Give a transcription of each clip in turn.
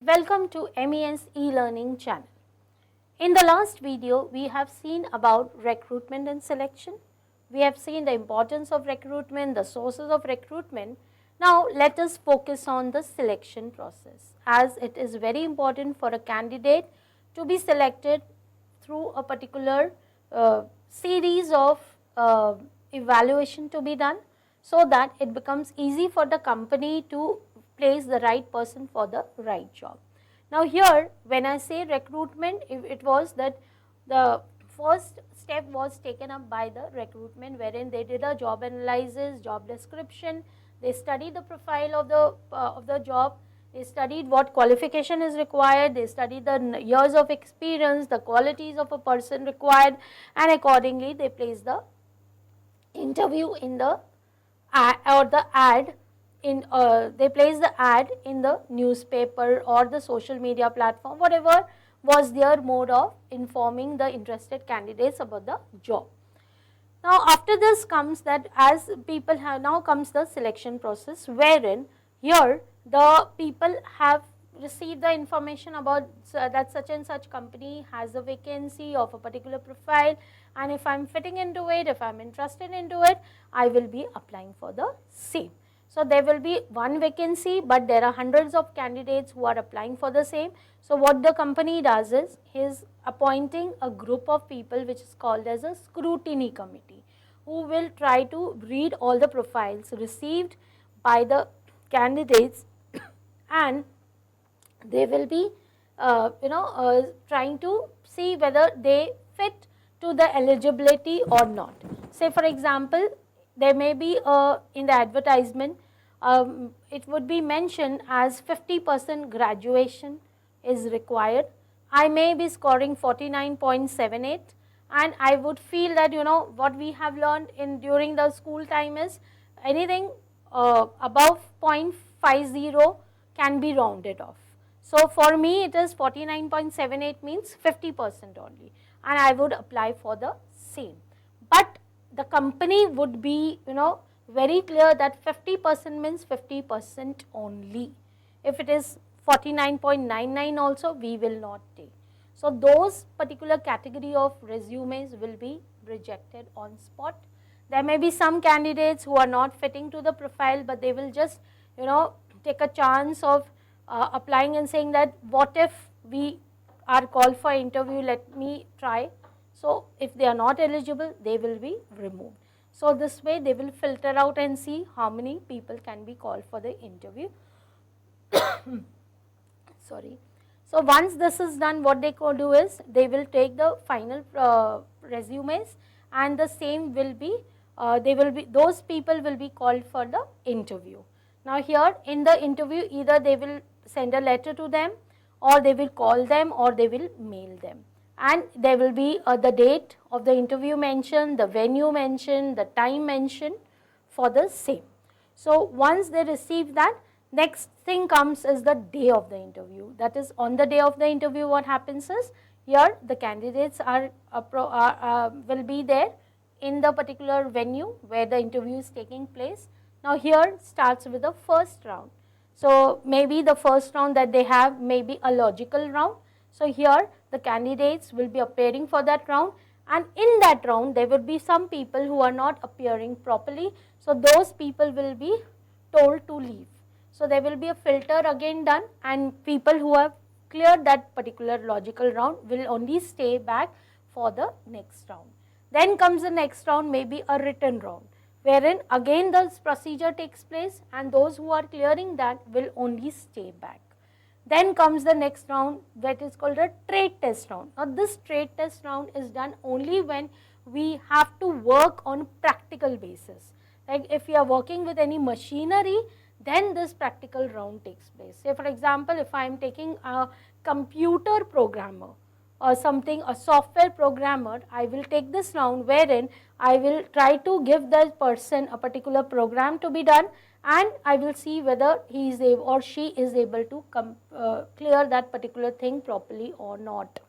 Welcome to MEN's e-learning channel. In the last video, we have seen about recruitment and selection. We have seen the importance of recruitment, the sources of recruitment. Now, let us focus on the selection process, as it is very important for a candidate to be selected through a particular series of evaluation to be done, so that it becomes easy for the company to place the right person for the right job. Now here, when I say recruitment, it was that the first step was taken up by the recruitment, wherein they did a job analysis, job description, they studied the profile of the job, they studied what qualification is required, they studied the years of experience, the qualities of a person required, and accordingly they placed the interview in the ad in they place the ad in the newspaper or the social media platform, whatever was their mode of informing the interested candidates about the job. Now after this comes that, as people have, now comes the selection process, wherein here the people have received the information about that such and such company has a vacancy of a particular profile, and if I am fitting into it, if I am interested into it, I will be applying for the same. So there will be one vacancy, but there are hundreds of candidates who are applying for the same. So what the company does is, he is appointing a group of people which is called as a scrutiny committee, who will try to read all the profiles received by the candidates and they will be trying to see whether they fit to the eligibility or not. Say for example, there may be in the advertisement, it would be mentioned as 50% graduation is required. I may be scoring 49.78, and I would feel that what we have learned in during the school time is anything above 0.50 can be rounded off. So for me it is 49.78 means 50% only, and I would apply for the same. But the company would be very clear that 50% means 50% only. If it is 49.99 also, we will not take. So those particular category of resumes will be rejected on spot. There may be some candidates who are not fitting to the profile, but they will just take a chance of applying and saying that what if we are called for interview, let me try. So if they are not eligible, they will be removed. So this way they will filter out and see how many people can be called for the interview. Sorry. So once this is done, what they could do is, they will take the final resumes, and the same will be those people will be called for the interview. Now here in the interview, either they will send a letter to them, or they will call them, or they will mail them, and there will be the date of the interview mentioned, the venue mentioned, the time mentioned for the same. So once they receive that, next thing comes is the day of the interview. That is, on the day of the interview, what happens is, here the candidates will be there in the particular venue where the interview is taking place. Now here starts with the first round. So maybe the first round that they have may be a logical round. So here the candidates will be appearing for that round, and in that round there will be some people who are not appearing properly. So those people will be told to leave. So there will be a filter again done, and people who have cleared that particular logical round will only stay back for the next round. Then comes the next round, maybe a written round, wherein again this procedure takes place, and those who are clearing that will only stay back. Then comes the next round, that is called a trade test round. Now this trade test round is done only when we have to work on practical basis. Like if we are working with any machinery, then this practical round takes place. Say for example, if I am taking a computer programmer or something, a software programmer, I will take this round wherein I will try to give the person a particular program to be done, and I will see whether he is able or she is able to clear that particular thing properly or not.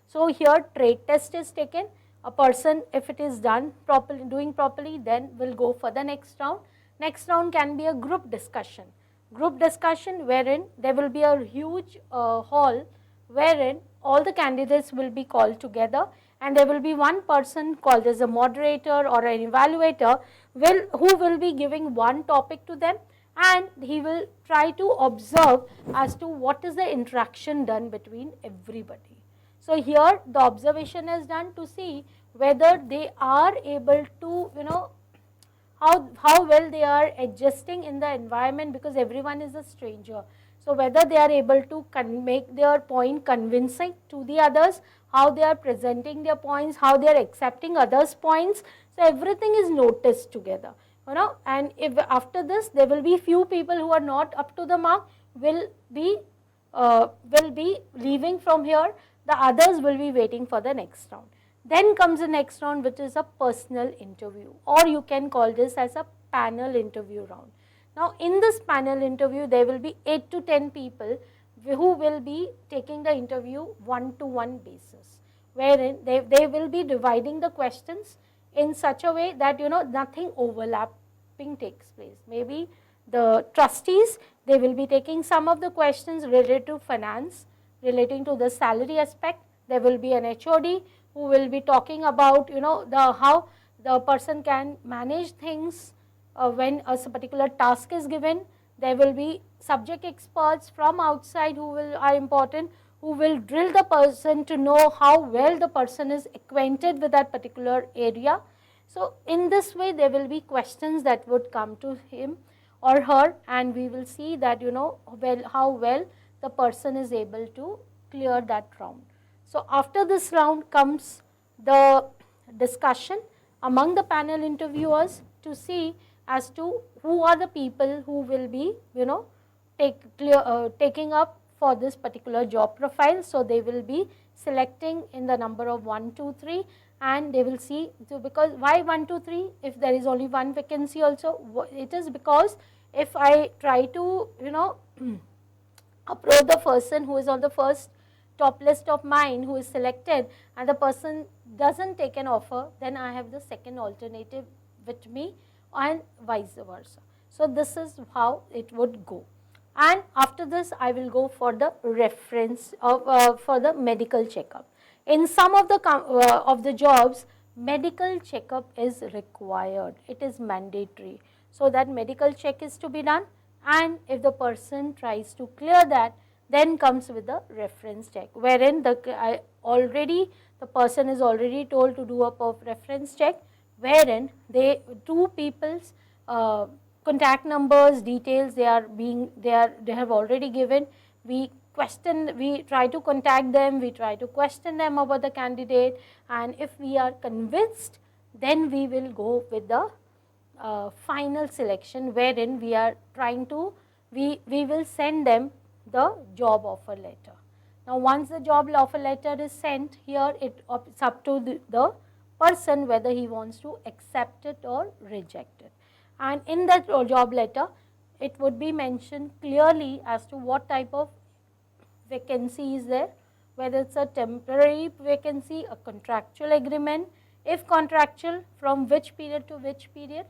So here trade test is taken. A person, if it is done properly, doing properly, then will go for the next round. Next round can be a group discussion, group discussion wherein there will be a huge hall wherein all the candidates will be called together, and there will be one person called as a moderator or an evaluator who will be giving one topic to them, and he will try to observe as to what is the interaction done between everybody. So here the observation is done to see whether they are able to, how well they are adjusting in the environment, because everyone is a stranger. So whether they are able to make their point convincing to the others, how they are presenting their points, how they are accepting others' points. So everything is noticed together, and if after this there will be few people who are not up to the mark will be leaving from here, the others will be waiting for the next round. Then comes the next round, which is a personal interview, or you can call this as a panel interview round. Now in this panel interview there will be 8 to 10 people who will be taking the interview one-to-one basis, wherein they will be dividing the questions in such a way that nothing overlapping takes place. Maybe the trustees, they will be taking some of the questions related to finance, relating to the salary aspect. There will be an HOD who will be talking about how the person can manage things when a particular task is given. There will be subject experts from outside who are important, who will drill the person to know how well the person is acquainted with that particular area. So in this way there will be questions that would come to him or her, and we will see that how well the person is able to clear that round. So after this round comes the discussion among the panel interviewers to see as to who are the people who will be taking up for this particular job profile. So they will be selecting in the number of 1, 2, 3, and they will see, because why 1, 2, 3 if there is only one vacancy also? It is because if I try to approach the person who is on the first top list of mine who is selected, and the person doesn't take an offer, then I have the second alternative with me, and vice versa. So this is how it would go. And after this I will go for the reference of for the medical checkup. In some of the jobs, medical checkup is required, it is mandatory. So that medical check is to be done, and if the person tries to clear that, then comes with the reference check, wherein the person is already told to do a reference check, wherein two people's contact numbers, details they have already given. We try to contact them, we try to question them about the candidate, and if we are convinced, then we will go with the final selection, wherein we are trying to, we will send them the job offer letter. Now once the job offer letter is sent, here it's up to the person whether he wants to accept it or reject it. And in that job letter, it would be mentioned clearly as to what type of vacancy is there, whether it's a temporary vacancy, a contractual agreement, if contractual, from which period to which period,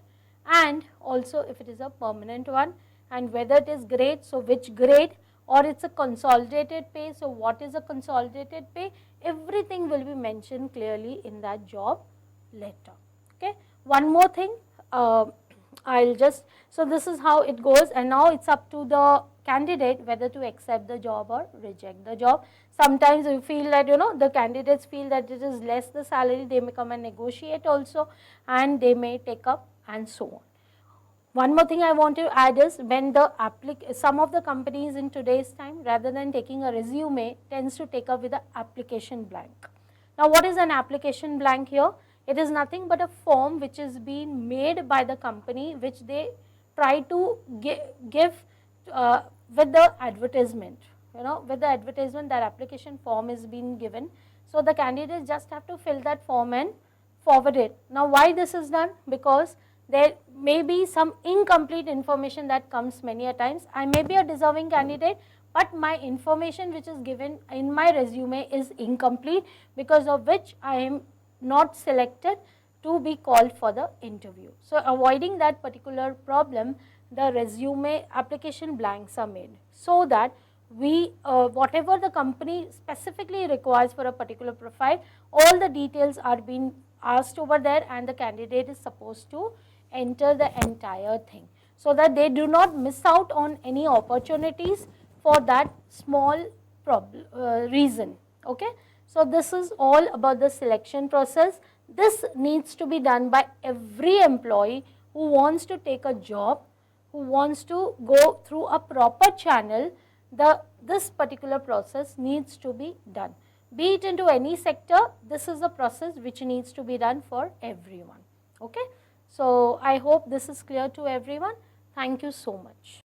and also if it is a permanent one, and whether it is grade, so which grade, or it's a consolidated pay, so what is a consolidated pay, everything will be mentioned clearly in that job letter. Okay. One more thing, so this is how it goes, and now it's up to the candidate whether to accept the job or reject the job. Sometimes you feel that the candidates feel that it is less the salary, they may come and negotiate also, and they may take up, and so on. One more thing I want to add is, when some of the companies in today's time, rather than taking a resume, tends to take up with an application blank. Now what is an application blank here? It is nothing but a form which is being made by the company, which they try to give with the advertisement. With the advertisement, that application form is being given. So the candidates just have to fill that form and forward it. Now why this is done? Because there may be some incomplete information that comes many a times. I may be a deserving candidate, but my information which is given in my resume is incomplete, because of which I am not selected to be called for the interview. So avoiding that particular problem, the resume application blanks are made, so that we whatever the company specifically requires for a particular profile, all the details are being asked over there, and the candidate is supposed to enter the entire thing, so that they do not miss out on any opportunities for that small reason. Okay. So this is all about the selection process. This needs to be done by every employee who wants to take a job, who wants to go through a proper channel. This particular process needs to be done. Be it into any sector, this is a process which needs to be done for everyone. Okay. So I hope this is clear to everyone. Thank you so much.